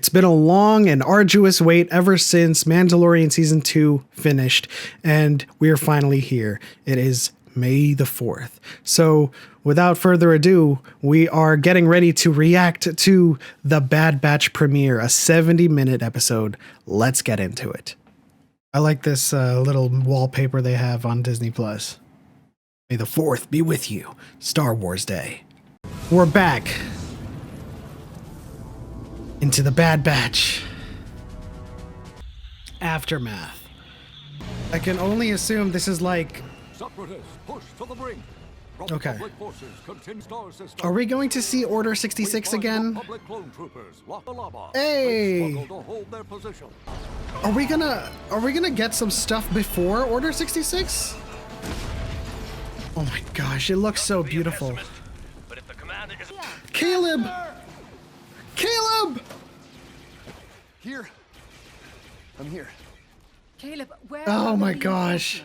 It's been a long and arduous wait ever since Mandalorian Season 2 finished, and we are finally here. It is May the 4th. So, without further ado, we are getting ready to react to the Bad Batch premiere, a 70-minute episode. Let's get into it. I like this little wallpaper they have on Disney+. May the 4th be with you. Star Wars Day. We're back into the Bad Batch. Aftermath. I can only assume this is like... Okay. Are we going to see Order 66 again? Hey! Are we gonna get some stuff before Order 66? Oh my gosh, it looks so beautiful. Caleb! Caleb! Here. I'm here. Caleb, where Oh my gosh.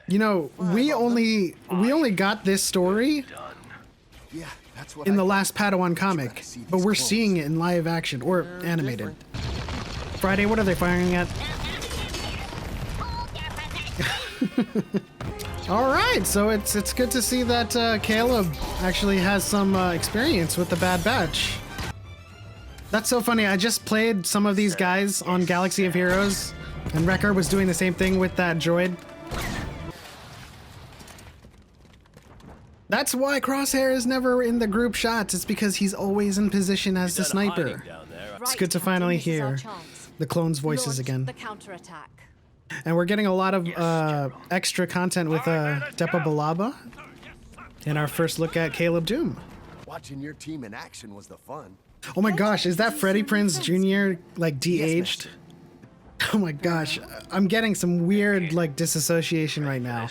You know, we only got this story Yeah, that's what in the last Padawan comic, but we're seeing it in live action or animated. Friday, what are they firing at? All right, so it's good to see that Caleb actually has some experience with the Bad Batch. That's so funny. I just played some of these guys on Galaxy of Heroes, and Wrecker was doing the same thing with that droid. That's why Crosshair is never in the group shots. It's because he's always in position as the sniper. It's good to finally hear the clones' voices again. The counterattack. And we're getting a lot of extra content with Depa Balaba in our first look at Caleb Doom. Watching your team in action was the fun. Oh my gosh, is that Freddie Prinze Jr. like de-aged? Oh my gosh, I'm getting some weird like disassociation right now.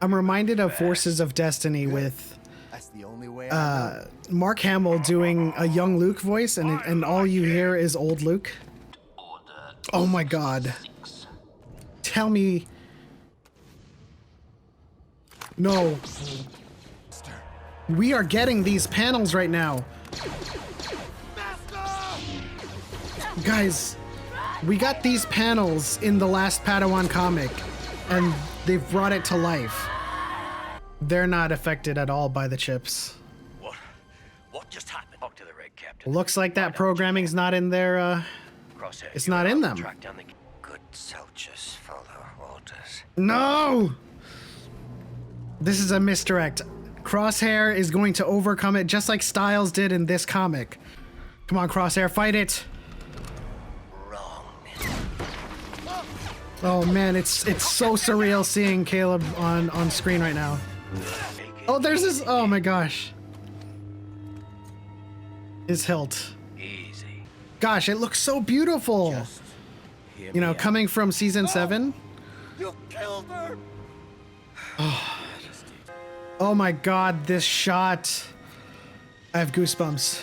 I'm reminded of Forces of Destiny with That's the only way Mark Hamill doing a young Luke voice, and all you hear is old Luke. Oh my god. Tell me. No. We are getting these panels right now. Guys, we got these panels in the last Padawan comic, and they've brought it to life. They're not affected at all by the chips. What just happened? Talk to the Red Captain. Looks like that programming's not in their, it's not in them. Track down the good soldiers follow orders. No! This is a misdirect. Crosshair is going to overcome it just like Styles did in this comic. Come on, Crosshair, fight it. Wrong. Oh man, it's so surreal seeing Caleb on screen right now. Oh, there's this. Oh my gosh. His hilt. Easy. Gosh, it looks so beautiful. You know, coming from season 7. You killed her. Oh my god, this shot. I have goosebumps.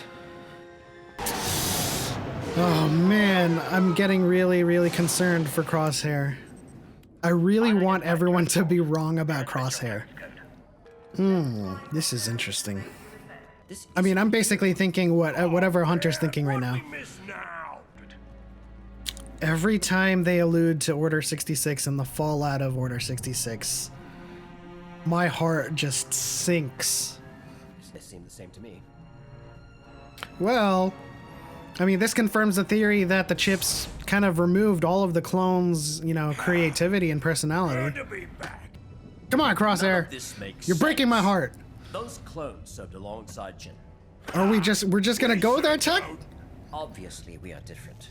Oh man, I'm getting really concerned for Crosshair. I really want everyone to be wrong about Crosshair. This is interesting. I mean, I'm basically thinking whatever Hunter's thinking right now. Every time they allude to Order 66 and the fallout of Order 66, my heart just sinks. It seemed the same to me. Well, I mean, this confirms the theory that the chips kind of removed all of the clones', you know, creativity and personality. Come on, Crosshair. You're breaking my heart. Those clones served alongside Jin. We're just gonna go there, Tech? Obviously, we are different.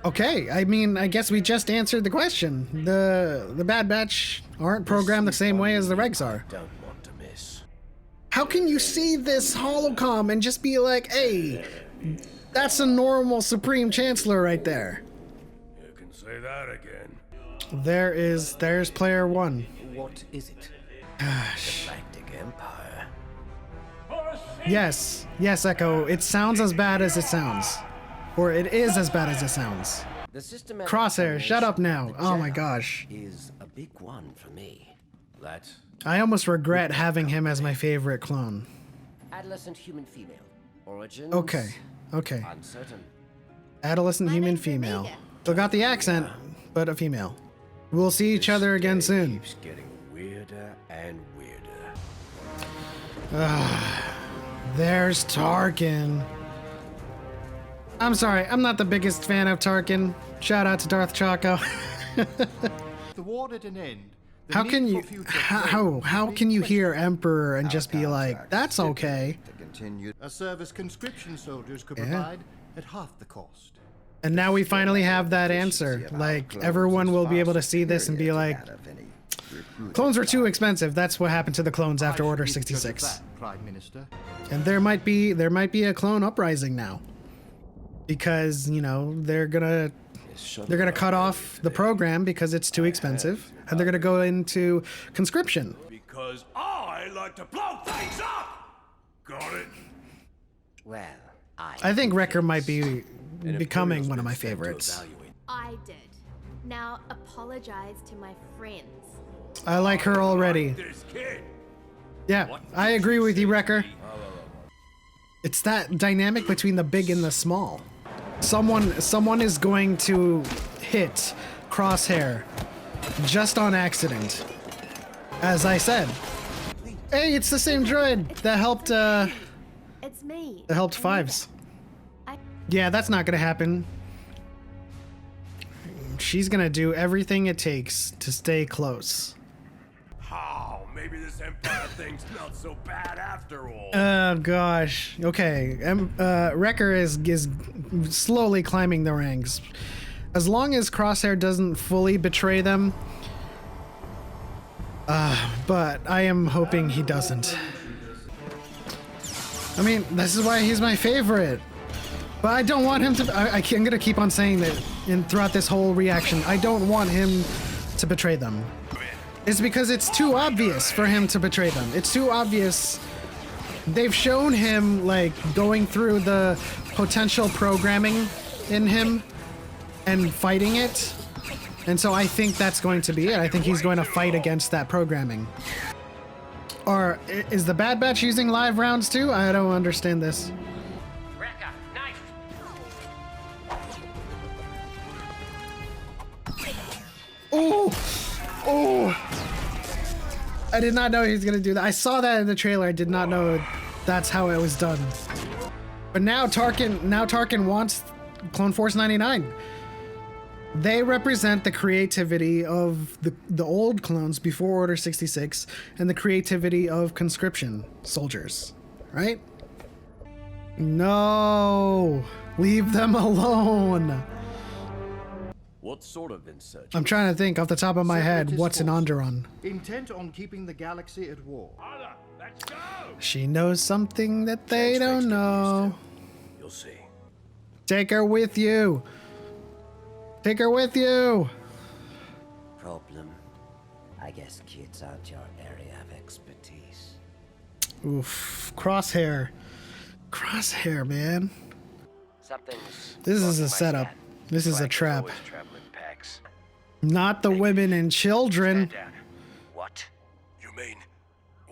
Okay, I mean, I guess we just answered the question. The Bad Batch aren't programmed the same way as the Regs are. Don't want to miss. How can you see this holocom and just be like, hey, that's a normal Supreme Chancellor right there? You can say that again. There's player 1. What is it? Gosh. Galactic Empire. Yes, Echo. It sounds as bad as it sounds. Or it is as bad as it sounds. The systematic Crosshair, shut up now. the Oh my Jedi gosh. Is a big one for me. That I almost regret having him as my favorite clone. adolescent human female. Origins Okay. uncertain. Adolescent My human name's female. Omega. Still got the accent, but a female. We'll see each other again soon. Keeps getting weirder and weirder. There's Tarkin. I'm sorry, I'm not the biggest fan of Tarkin. Shout out to Darth Choco. The war at an end. The How need can for you future how growth can you is hear being Emperor and just be like, that's okay? questioned. A service conscription soldiers could Yeah. provide at half the cost. And now we finally have that answer. Like, everyone will be able to see this and be like, clones were too expensive. That's what happened to the clones after I Order should be judge of 66. that, Prime Minister. And there might be a clone uprising now. Because, you know, they're gonna cut off the program because it's too expensive, and they're gonna go into conscription. Because I like to blow things up! Got it? Well, I think Wrecker might be becoming one of my favorites. I did. Now apologize to my friends. I like her already. This kid! Yeah, I agree with you, Wrecker. It's that dynamic between the big and the small. Someone is going to hit Crosshair just on accident. As I said. Hey, it's the same droid that helped It's me. Fives. I- Yeah, that's not gonna happen. She's gonna do everything it takes to stay close. Oh, maybe this Empire thing's not so bad after all. Oh gosh. Okay. Wrecker is slowly climbing the ranks. As long as Crosshair doesn't fully betray them. But I am hoping he doesn't. I mean, this is why he's my favorite. But I don't want him to. I'm gonna keep on saying that throughout this whole reaction. I don't want him to betray them. It's because it's too obvious for him to betray them. It's too obvious. They've shown him, like, going through the potential programming in him and fighting it. And so I think that's going to be it. I think he's going to fight against that programming. Or is the Bad Batch using live rounds too? I don't understand this. Wrecker, knife! Oh! Oh! I did not know he was gonna do that. I saw that in the trailer. I did not know that's how it was done. But now Tarkin wants Clone Force 99. They represent the creativity of the old clones before Order 66 and the creativity of conscription soldiers, right? No! Leave them alone! What sort of insurgent? I'm trying to think off the top of my head, Separatist what's an force, Onderon? Intent on keeping the galaxy at war. Anna, let's go! She knows something that they don't know. You'll see. Take her with you. Take her with you. Problem. I guess kids aren't your area of expertise. Oof. Crosshair. Crosshair, man. Something's This is causing a my setup. scan. This is a Like trap. always traveling packs. Not the women and children. Stand down. What? You mean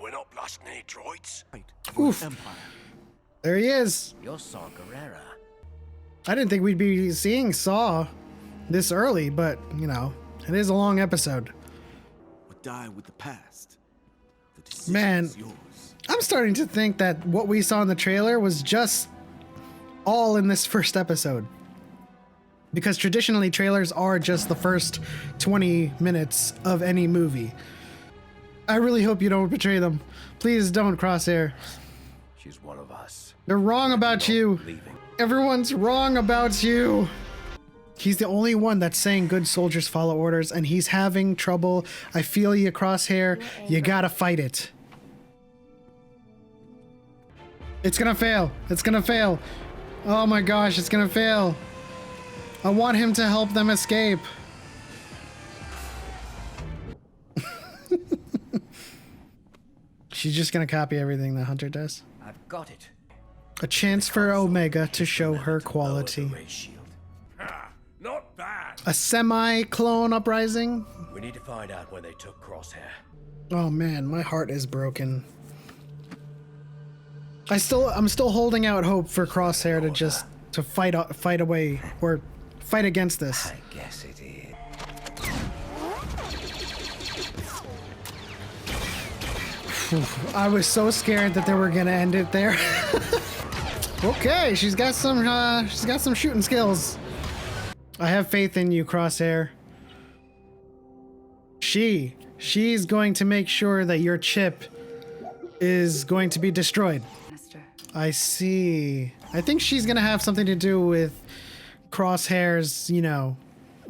we're not blasting any droids? Oof. There he is. You're Saw Gerrera. I didn't think we'd be seeing Saw this early, but, you know, it is a long episode. Or die with the past. The decision Man, is yours. I'm starting to think that what we saw in the trailer was just all in this first episode. Because traditionally, trailers are just the first 20 minutes of any movie. I really hope you don't betray them. Please don't, Crosshair. She's one of us. They're wrong about you. Leaving. Everyone's wrong about you. He's the only one that's saying good soldiers follow orders, and he's having trouble. I feel you, Crosshair. You gotta fight it. It's gonna fail. It's gonna fail. Oh my gosh, it's gonna fail. I want him to help them escape. She's just gonna copy everything the Hunter does. I've got it. A chance for Omega to show her quality. Ray shield. Ha! Not bad! A semi-clone uprising? We need to find out where they took Crosshair. Oh man, my heart is broken. I'm still holding out hope for Crosshair to just to fight away or fight against this. I guess it is. I was so scared that they were gonna end it there. Okay, she's got some shooting skills. I have faith in you, Crosshair. She's going to make sure that your chip is going to be destroyed. Master. I see. I think she's gonna have something to do with Crosshair's, you know,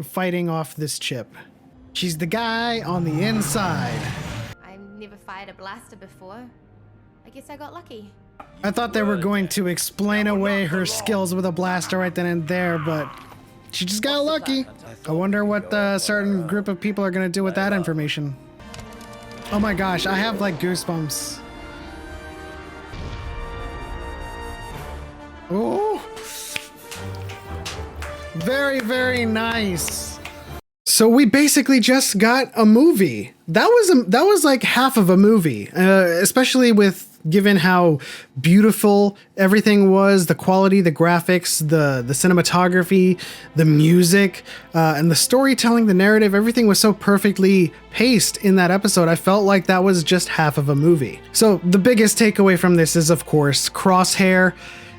fighting off this chip. She's the guy on the inside. I've never fired a blaster before. I guess I got lucky. I thought they were going to explain away her skills with a blaster right then and there, but she just got lucky. I wonder what a certain group of people are gonna do with that information. Oh my gosh, I have like goosebumps. Oh, very, very nice. So we basically just got a movie. That was like half of a movie, especially with given how beautiful everything was, the quality, the graphics, the cinematography, the music, and the storytelling, the narrative, everything was so perfectly paced in that episode. I felt like that was just half of a movie. So the biggest takeaway from this is, of course, Crosshair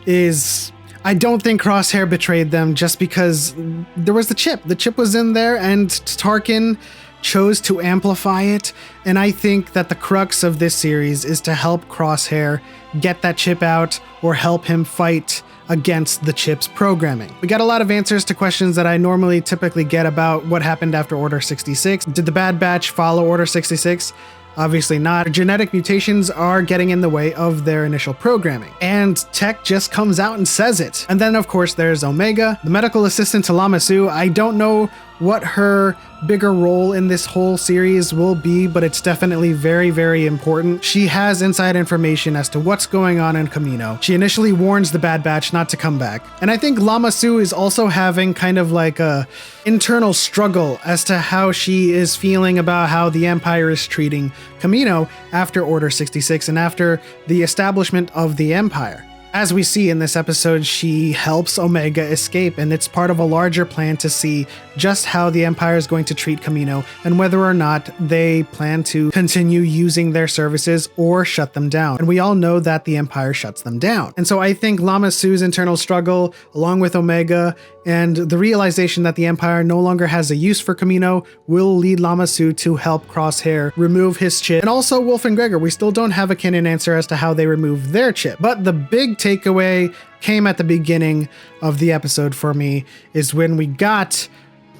is... I don't think Crosshair betrayed them just because there was the chip. The chip was in there and Tarkin chose to amplify it. And I think that the crux of this series is to help Crosshair get that chip out or help him fight against the chip's programming. We got a lot of answers to questions that I normally typically get about what happened after Order 66. Did the Bad Batch follow Order 66? Obviously not. Genetic mutations are getting in the way of their initial programming. And Tech just comes out and says it. And then of course there's Omega, the medical assistant to Lama Su. I don't know what her bigger role in this whole series will be, but it's definitely very, very important. She has inside information as to what's going on in Kamino. She initially warns the Bad Batch not to come back. And I think Lama Su is also having kind of like a internal struggle as to how she is feeling about how the Empire is treating Kamino after Order 66 and after the establishment of the Empire. As we see in this episode, she helps Omega escape, and it's part of a larger plan to see just how the Empire is going to treat Kamino and whether or not they plan to continue using their services or shut them down. And we all know that the Empire shuts them down. And so I think Lama Su's internal struggle, along with Omega, and the realization that the Empire no longer has a use for Kamino will lead Lama Su to help Crosshair remove his chip. And also Wolf and Gregor, we still don't have a canon answer as to how they remove their chip. But the big takeaway came at the beginning of the episode for me is when we got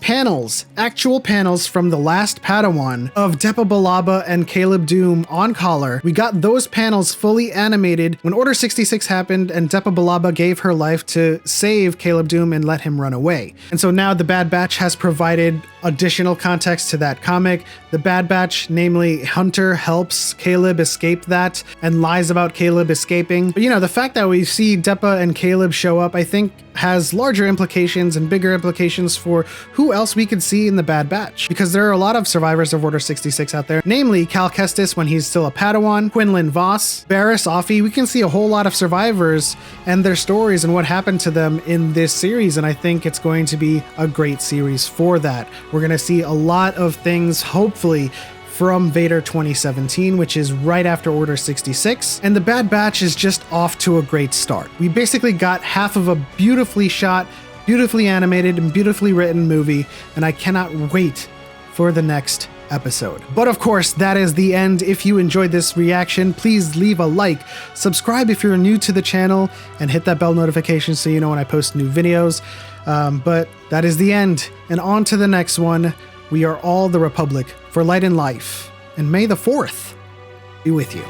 panels, actual panels from the last Padawan of Depa Billaba and Caleb Doom on collar. We got those panels fully animated when Order 66 happened and Depa Billaba gave her life to save Caleb Doom and let him run away. And so now the Bad Batch has provided additional context to that comic. The Bad Batch, namely Hunter, helps Caleb escape that and lies about Caleb escaping. But you know, the fact that we see Depa and Caleb show up, I think has larger implications and bigger implications for who else we could see in the Bad Batch, because there are a lot of survivors of Order 66 out there, namely Cal Kestis when he's still a Padawan, Quinlan Voss, Barriss Offee. We can see a whole lot of survivors and their stories and what happened to them in this series, and I think it's going to be a great series for that. We're going to see a lot of things, hopefully, from Vader 2017, which is right after Order 66, and the Bad Batch is just off to a great start. We basically got half of a beautifully shot, beautifully animated, and beautifully written movie, and I cannot wait for the next episode. But of course, that is the end. If you enjoyed this reaction, please leave a like, subscribe if you're new to the channel, and hit that bell notification so you know when I post new videos. But that is the end, and on to the next one. We are all the Republic for light and life, and may the 4th be with you.